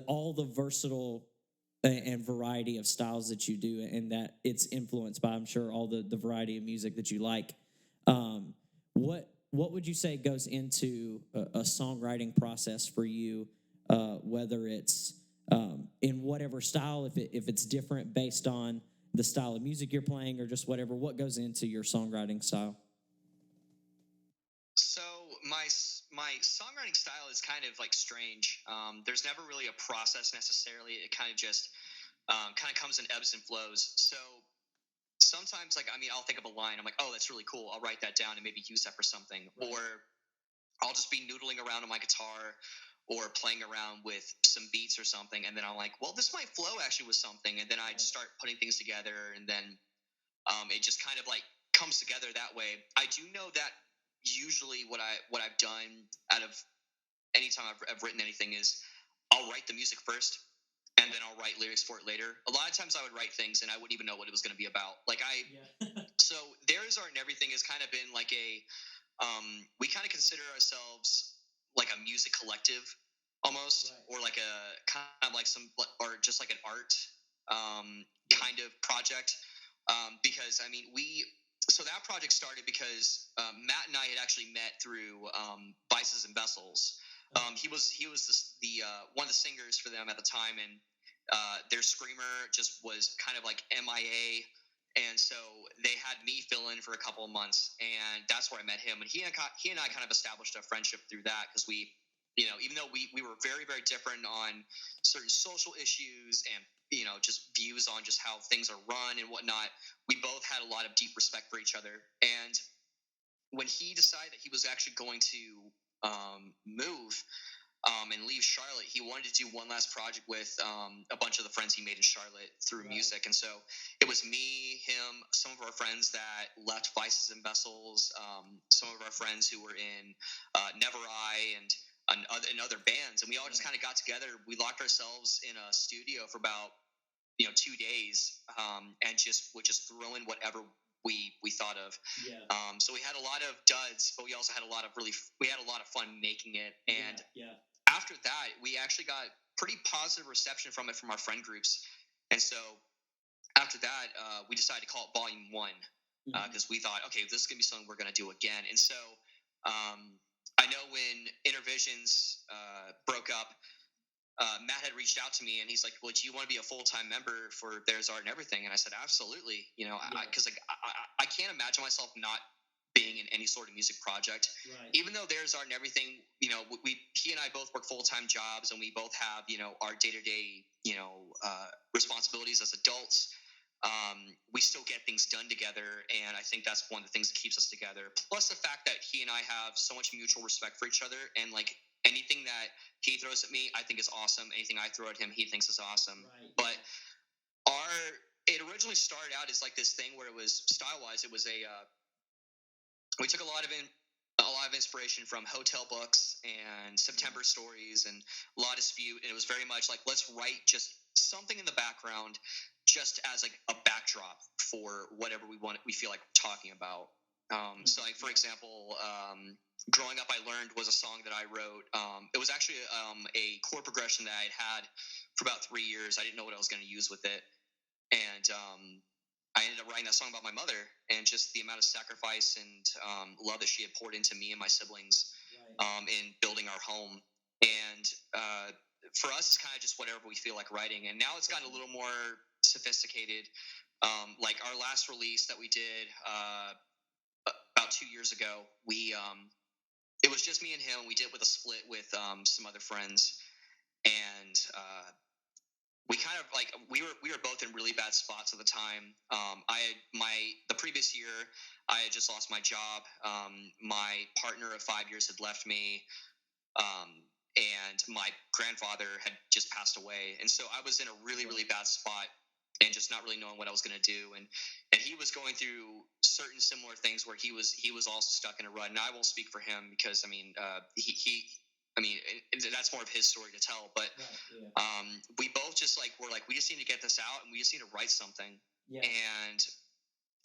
all the versatile and variety of styles that you do, and that it's influenced by, I'm sure, all the variety of music that you like. What would you say goes into a songwriting process for you, whether it's in whatever style, if it's different based on the style of music you're playing, or just whatever? What goes into your songwriting style? So my songwriting style is kind of like strange. There's never really a process necessarily. It kind of just kind of comes in ebbs and flows. So sometimes, like, I mean, I'll think of a line. I'm like, oh, that's really cool. I'll write that down and maybe use that for something. Right. Or I'll just be noodling around on my guitar or playing around with some beats or something. And then I'm like, well, this might flow actually with something. And then I just start putting things together, and then it just kind of like comes together that way. I do know that usually what I've done out of any time I've written anything is I'll write the music first, and then I'll write lyrics for it later. A lot of times I would write things and I wouldn't even know what it was going to be about. Like so There Is Art in Everything has kind of been like we kind of consider ourselves like a music collective almost, right. Or like a kind of like or just like an art kind of project. Because I mean, so that project started because Matt and I had actually met through Vices and Vessels. He was the one of the singers for them at the time, and their screamer just was kind of like MIA, and so they had me fill in for a couple of months, and that's where I met him. And he and I kind of established a friendship through that, because we, even though we were very, very different on certain social issues and just views on just how things are run and whatnot, we both had a lot of deep respect for each other. And when he decided that he was actually going to move and leave Charlotte, he wanted to do one last project with a bunch of the friends he made in Charlotte through music. And so it was me, him, some of our friends that left Vices and Vessels, some of our friends who were in Never I and other bands, and we all just kind of got together. We locked ourselves in a studio for about 2 days, and would just throw in whatever we thought of. So we had a lot of duds, but we also had a lot of fun making it. And after that, we actually got pretty positive reception from it from our friend groups. And so after that, we decided to call it Volume 1, because we thought, okay, this is gonna be something we're gonna do again. And so I know when Intervisions broke up, Matt had reached out to me, and he's like, well, do you want to be a full-time member for There's Art in Everything? And I said, absolutely. Because I can't imagine myself not being in any sort of music project. Right. Even though There's Art in Everything, he and I both work full-time jobs, and we both have, our day-to-day, responsibilities as adults. we still get things done together, and I think that's one of the things that keeps us together. Plus the fact that he and I have so much mutual respect for each other, and like anything that he throws at me, I think is awesome. Anything I throw at him, he thinks is awesome. Right. But it originally started out as like this thing where it was style-wise, it was we took a lot of inspiration from hotel books and September stories and Law Dispute, and it was very much like, let's write just something in the background, just as like a backdrop for whatever we feel like talking about. So, like for example, "Growing Up I Learned" was a song that I wrote. It was actually a chord progression that I had for about 3 years. I didn't know what I was going to use with it, and I ended up writing that song about my mother and just the amount of sacrifice and love that she had poured into me and my siblings in building our home. And for us, it's kind of just whatever we feel like writing. And now it's gotten a little more sophisticated. Like our last release that we did about 2 years ago, it was just me and him. We did it with a split with some other friends, and we kind of like we were both in really bad spots at the time. The previous year I had just lost my job. My partner of 5 years had left me, and my grandfather had just passed away, and so I was in a really, really bad spot and just not really knowing what I was going to do. And he was going through certain similar things where he was also stuck in a rut. And I won't speak for him because that's more of his story to tell. But we both just were like, we just need to get this out, and we just need to write something. Yeah. And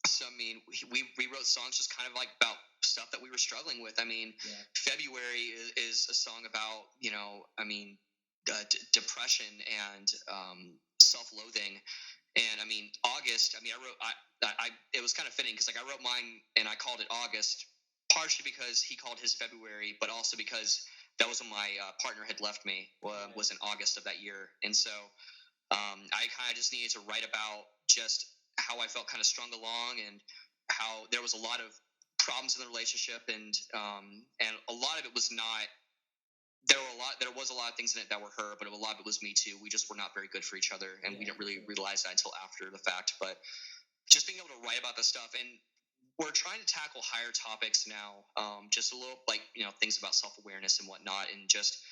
so we wrote songs just kind of like about stuff that we were struggling with. February is a song about depression and self-loathing. And August, it was kind of fitting because I wrote mine and I called it August, partially because he called his February, but also because that was when my partner had left me, was in August of that year. And so I kind of just needed to write about just how I felt kind of strung along, and how there was a lot of problems in the relationship, and a lot of it was not. There was a lot of things in it that were her, but a lot of it was me too. We just were not very good for each other, and we didn't really realize that until after the fact. But just being able to write about this stuff, and we're trying to tackle higher topics now, just a little things about self-awareness and whatnot, and just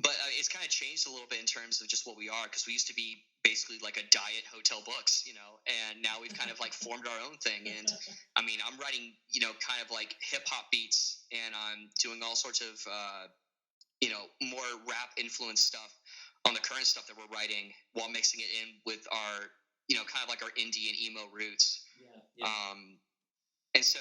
but it's kind of changed a little bit in terms of just what we are, because we used to be basically like a diet hotel books, and now we've kind of like formed our own thing. And I'm writing, kind of like hip hop beats, and I'm doing all sorts of, more rap influenced stuff on the current stuff that we're writing, while mixing it in with our, kind of like our indie and emo roots. Yeah. And so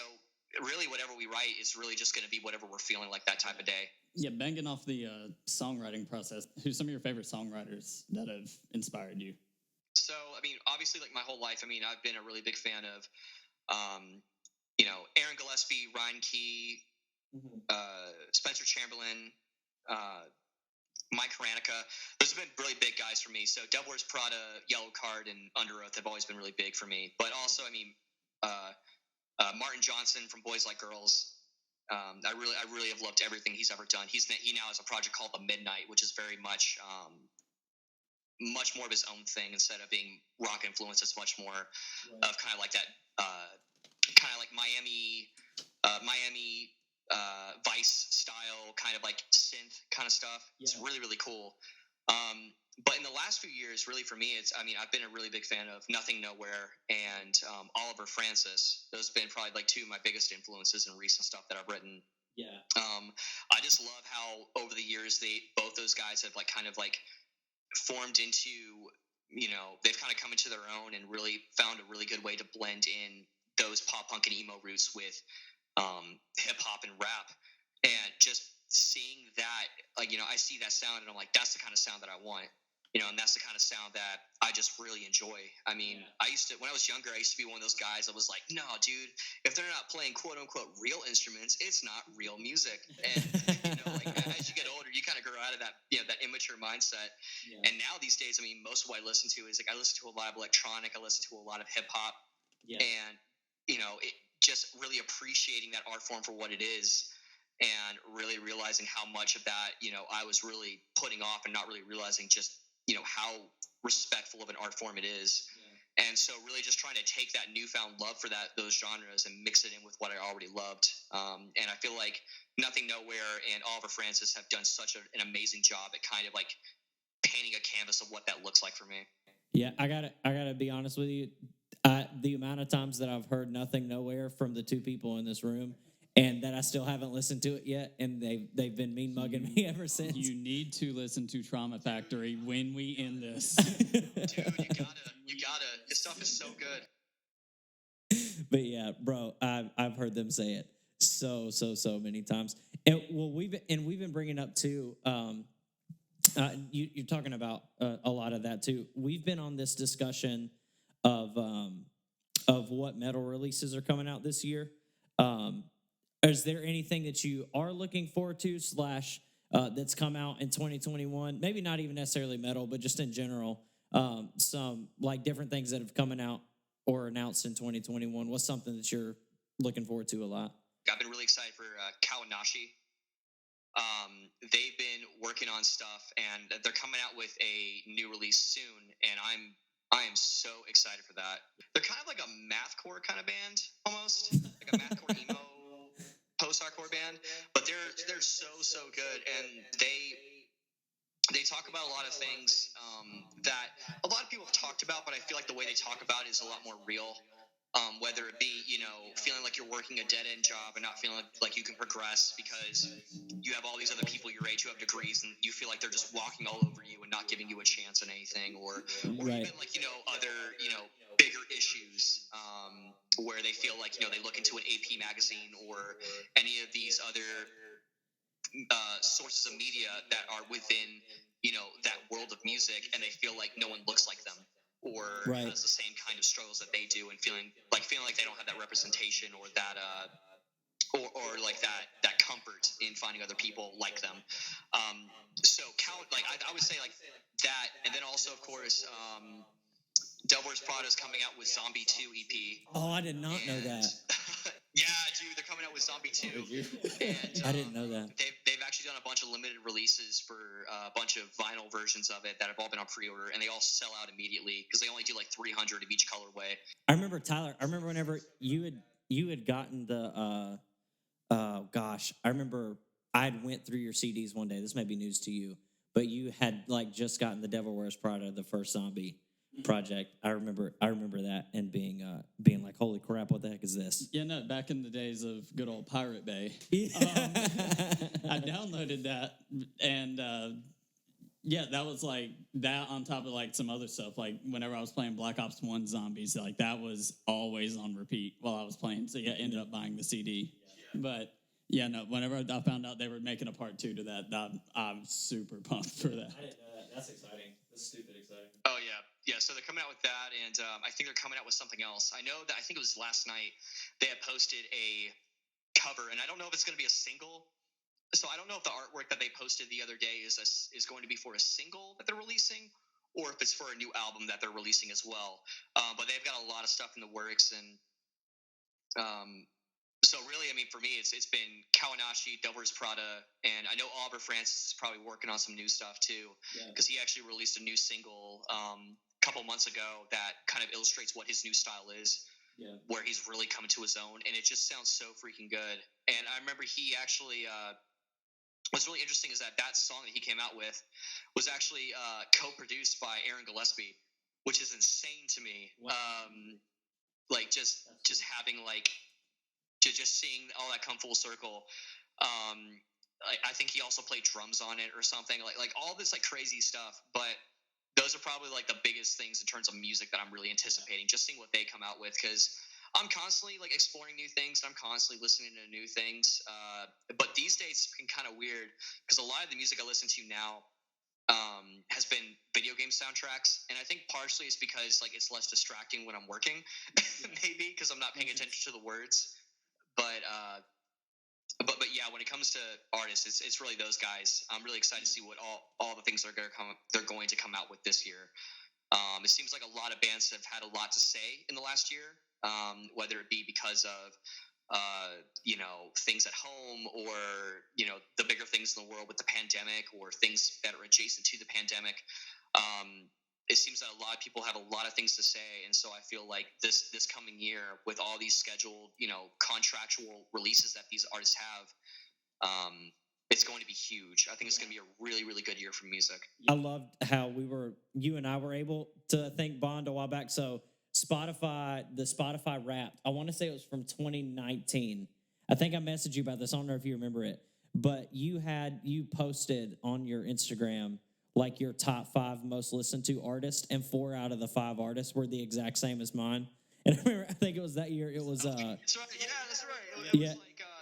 really whatever we write is really just going to be whatever we're feeling like that type of day. Yeah, banging off the songwriting process, who's some of your favorite songwriters that have inspired you? So, obviously, like my whole life, I've been a really big fan of, Aaron Gillespie, Ryan Key, Spencer Chamberlain, Mike Haranica. Those have been really big guys for me. So Devil Wears Prada, Yellow Card, and Under Oath have always been really big for me. But also, Martin Johnson from Boys Like Girls. I really have loved everything he's ever done. He now has a project called The Midnight, which is very much much more of his own thing. Instead of being rock influenced, it's much more of kind of like that, kind of like Miami Vice style, kind of like synth kind of stuff. Yeah. It's really, really cool. But in the last few years, really for me, I've been a really big fan of Nothing Nowhere and Oliver Francis. Those have been probably like two of my biggest influences in recent stuff that I've written. Yeah. I just love how over the years both those guys have kind of formed into, they've kind of come into their own and really found a really good way to blend in those pop punk and emo roots with hip hop and rap. And just seeing that, I see that sound and I'm like, that's the kind of sound that I want. And that's the kind of sound that I just really enjoy. I used to, when I was younger, I used to be one of those guys that was like, no, dude, if they're not playing quote unquote real instruments, it's not real music. And, as you get older, you kind of grow out of that, that immature mindset. Yeah. And now these days, most of what I listen to is I listen to a lot of electronic, I listen to a lot of hip hop. Yeah. And, it just really appreciating that art form for what it is. And really realizing how much of that, I was really putting off and not really realizing just how respectful of an art form it is. And so really just trying to take that newfound love for those genres and mix it in with what I already loved. And I feel like Nothing Nowhere and Oliver Francis have done such an amazing job at kind of like painting a canvas of what that looks like for me. Yeah, I gotta be honest with you. The amount of times that I've heard Nothing Nowhere from the two people in this room, and that I still haven't listened to it yet, and they've been mean mugging me ever since. You need to listen to Trauma Factory when we end this. Dude, you gotta. This stuff is so good. But yeah, bro, I've heard them say it so many times. And we've been bringing up too. You're talking about a lot of that too. We've been on this discussion of what metal releases are coming out this year. Is there anything that you are looking forward to / that's come out in 2021? Maybe not even necessarily metal, but just in general, some like different things that have coming out or announced in 2021. What's something that you're looking forward to a lot? I've been really excited for Kawanashi. They've been working on stuff, and they're coming out with a new release soon, and I am so excited for that. They're kind of like a mathcore kind of band, almost like a mathcore emo post-hardcore band, but they're so good, and they talk about a lot of things that a lot of people have talked about, but I feel like the way they talk about it is a lot more real. Whether it be, feeling like you're working a dead-end job and not feeling like you can progress because you have all these other people your age who have degrees and you feel like they're just walking all over you and not giving you a chance in anything, or Right. even like, other, bigger issues where they feel like, they look into an AP magazine or any of these other sources of media that are within, that world of music, and they feel like no one looks like them or Right. has the same kind of struggles that they do, and feeling like they don't have that representation or that or like that comfort in finding other people like them. So I would say like that, and then also of course Devil Wears Prada is coming out with Zombie 2 EP. Oh, I did not know that. Yeah, dude, they're coming out with Zombie 2. And, I didn't know that. They've actually done a bunch of limited releases for a bunch of vinyl versions of it that have all been on pre-order, and they all sell out immediately because they only do like 300 of each colorway. I remember, Tyler, whenever you had gotten the I remember I went through your CDs one day. This may be news to you, but you had like just gotten the Devil Wears Prada, the first Zombie project. I remember that and being like, holy crap, what the heck is this? Yeah, no, back in the days of good old Pirate Bay, Yeah. I downloaded that, and that was like that on top of like some other stuff. Like whenever I was playing Black Ops 1 Zombies, like that was always on repeat while I was playing. So yeah, ended up buying the CD. But yeah, no, whenever I found out they were making a part 2 to that, I'm super pumped for that. I didn't know that. That's exciting. That's stupid exciting. Oh yeah. Yeah, so they're coming out with that, and I think they're coming out with something else. I know that I think it was last night they had posted a cover, and I don't know if it's going to be a single. So I don't know if the artwork that they posted the other day is going to be for a single that they're releasing, or if it's for a new album that they're releasing as well. But they've got a lot of stuff in the works, and so really, I mean, for me, it's been Kawanashi, Devil Wears Prada, and I know Oliver Francis is probably working on some new stuff too, because he actually released a new single couple months ago that kind of illustrates what his new style is, where he's really coming to his own, and it just sounds so freaking good. And I remember he actually what's really interesting is that song that he came out with was actually co-produced by Aaron Gillespie, which is insane to me. Wow. Like just having like just seeing all that come full circle. I think he also played drums on it or something, like all this like crazy stuff, but those are probably like the biggest things in terms of music that I'm really anticipating, just seeing what they come out with, because I'm constantly like exploring new things, and I'm constantly listening to new things. But these days it's been kind of weird because a lot of the music I listen to now has been video game soundtracks, and I think partially it's because like it's less distracting when I'm working, maybe because I'm not paying attention to the words. But yeah, when it comes to artists, it's really those guys. I'm really excited to see what all the things they're going to come out with this year. It seems like a lot of bands have had a lot to say in the last year, whether it be because of things at home, or the bigger things in the world with the pandemic, or things that are adjacent to the pandemic. It seems that a lot of people have a lot of things to say, and so I feel like this coming year, with all these scheduled, contractual releases that these artists have, it's going to be huge. I think it's going to be a really, really good year for music. I loved how you and I were able to think bond a while back. So the Spotify Wrapped, I want to say it was from 2019. I think I messaged you about this. I don't know if you remember it, but you posted on your Instagram like your top 5 most listened to artists, and 4 out of the 5 artists were the exact same as mine. And I remember, I think it was that year. It was that's right. Yeah, that's right. It was like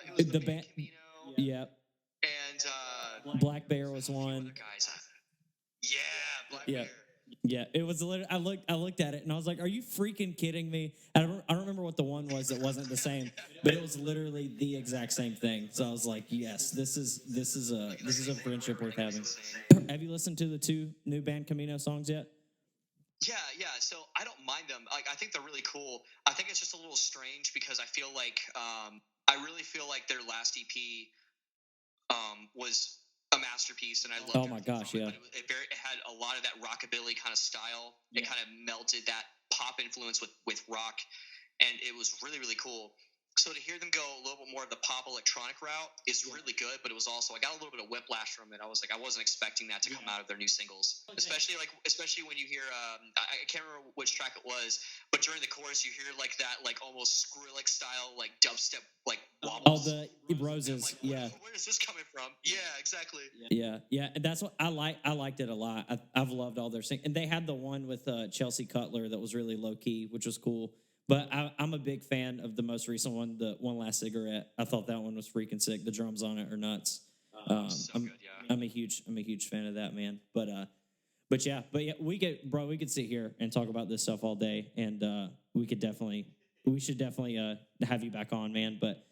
it was the band Camino. Yep. And Black Bear was one. Other guys. Yeah, Black Bear. Yeah, it was literally. I looked at it and I was like, "Are you freaking kidding me?" I don't remember what the one was that wasn't the same, but it was literally the exact same thing. So I was like, "Yes, this is a friendship worth having." Have you listened to the 2 new band Camino songs yet? Yeah. So I don't mind them. Like, I think they're really cool. I think it's just a little strange because I feel like I really feel like their last EP was a masterpiece, and I loved. Oh my gosh, yeah. It had a lot of that rockabilly kind of style. It kind of melted that pop influence with rock, and it was really, really cool. So to hear them go a little bit more of the pop electronic route is really good, but it was also, I got a little bit of whiplash from it. I was like, I wasn't expecting that to come out of their new singles, especially when you hear, I can't remember which track it was, but during the chorus you hear like that, like almost Skrillex style, like dubstep, like wobbles. Oh, the Roses, like, yeah. Where is this coming from? Yeah, exactly. Yeah, and that's what I liked it a lot. I've loved all their singing, and they had the one with Chelsea Cutler that was really low key, which was cool. But I'm a big fan of the most recent one, the One Last Cigarette. I thought that one was freaking sick. The drums on it are nuts. So good, yeah. I'm a huge fan of that, man. But yeah, we could sit here and talk about this stuff all day, and we should definitely have you back on, man. But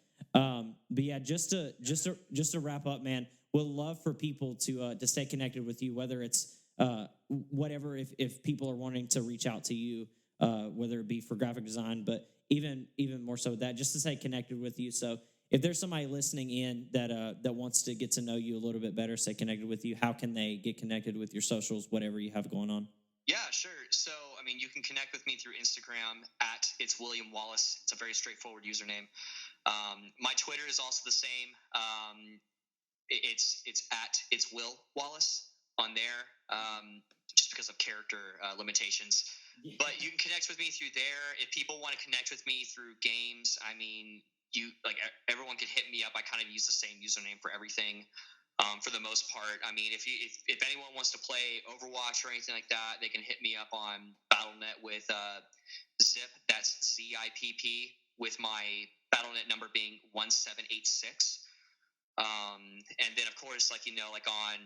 yeah, just to wrap up, man, we'd love for people to stay connected with you, whether it's whatever, if people are wanting to reach out to you. Whether it be for graphic design, but even more so that, just to stay connected with you. So if there's somebody listening in that wants to get to know you a little bit better, stay connected with you, how can they get connected with your socials, whatever you have going on? Yeah, sure. So, I mean, you can connect with me through Instagram at It's William Wallace. It's a very straightforward username. My Twitter is also the same. It's at It's Will Wallace on there, just because of character limitations. But you can connect with me through there. If people want to connect with me through games, I mean, everyone can hit me up. I kind of use the same username for everything. For the most part, I mean, if anyone wants to play Overwatch or anything like that, they can hit me up on Battle.net with Zip. That's ZIPP, with my Battle.net number being 1786. And then of course, like on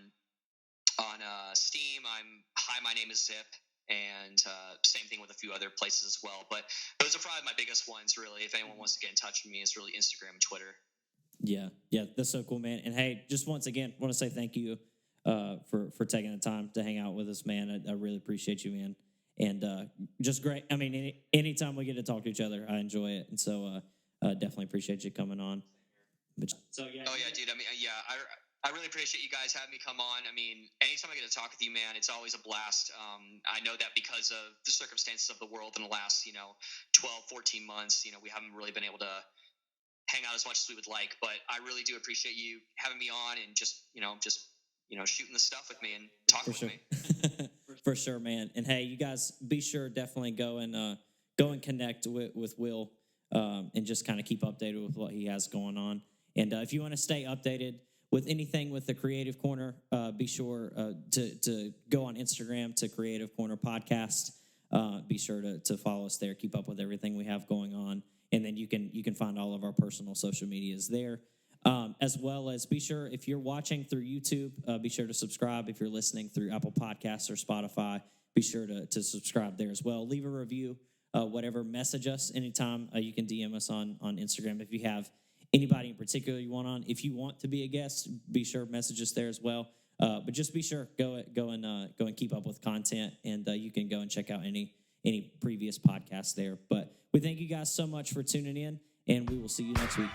Steam, I'm Hi, my name is Zip. And same thing with a few other places as well. But those are probably my biggest ones, really. If anyone wants to get in touch with me, it's really Instagram and Twitter. Yeah, that's so cool, man. And hey, just once again, want to say thank you for taking the time to hang out with us, man. I really appreciate you, man. And just great. I mean, anytime we get to talk to each other, I enjoy it. And so definitely appreciate you coming on. But, oh, yeah, dude. I mean, yeah, I really appreciate you guys having me come on. I mean, anytime I get to talk with you, man, it's always a blast. I know that because of the circumstances of the world in the last, 12, 14 months, we haven't really been able to hang out as much as we would like. But I really do appreciate you having me on and just shooting the stuff with me and talking with me. For sure, man. And hey, you guys, be sure definitely go and connect with Will and just kind of keep updated with what he has going on. And if you want to stay updated with anything with the Creative Corner, be sure to go on Instagram to Creative Corner Podcast. Be sure to follow us there. Keep up with everything we have going on, and then you can find all of our personal social medias there, as well as be sure, if you're watching through YouTube, be sure to subscribe. If you're listening through Apple Podcasts or Spotify, be sure to subscribe there as well. Leave a review, whatever. Message us anytime. You can DM us on Instagram if you have anybody in particular you want on. If you want to be a guest, be sure message us there as well. But just be sure go and keep up with content, and you can go and check out any previous podcasts there. But we thank you guys so much for tuning in, and we will see you next week.